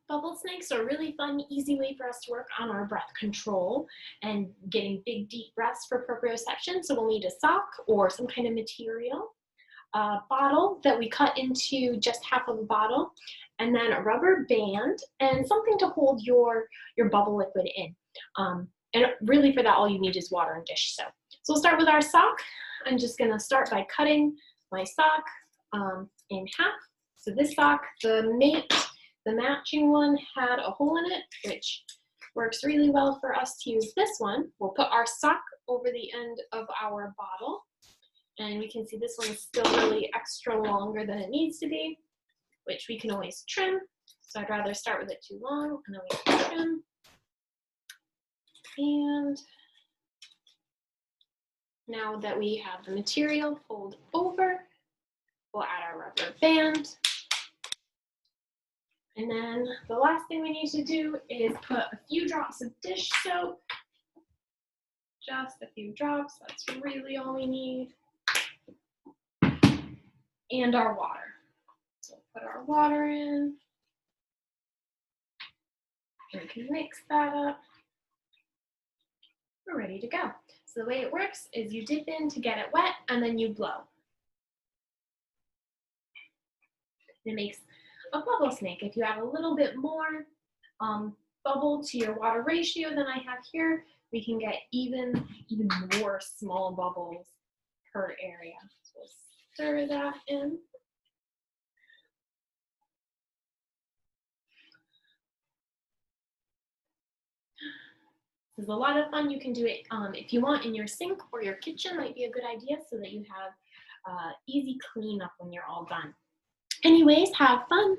Bubble snakes are a really fun, easy way for us to work on our breath control and getting big, deep breaths for proprioception. So we'll need a sock or some kind of material, a bottle that we cut into just half of a bottle, and then a rubber band and something to hold your bubble liquid in. And really for that, all you need is water and dish soap. So we'll start with our sock. I'm just gonna start by cutting my sock in half. So this sock, the matching one had a hole in it, which works really well for us to use this one. We'll put our sock over the end of our bottle, and we can see this one is still really extra longer than it needs to be, which we can always trim. So I'd rather start with it too long, and then we can trim. And now that we have the material fold over, we'll add our rubber band. And then the last thing we need to do is put a few drops of dish soap. Just a few drops, that's really all we need. And our water. So put our water in. And we can mix that up. We're ready to go. So the way it works is you dip in to get it wet and then you blow. It makes a bubble snake. If you have a little bit more bubble to your water ratio than I have here, we can get even more small bubbles per area. So we'll stir that in. This is a lot of fun. You can do it if you want in your sink or your kitchen, might be a good idea so that you have easy cleanup when you're all done. Anyways, have fun.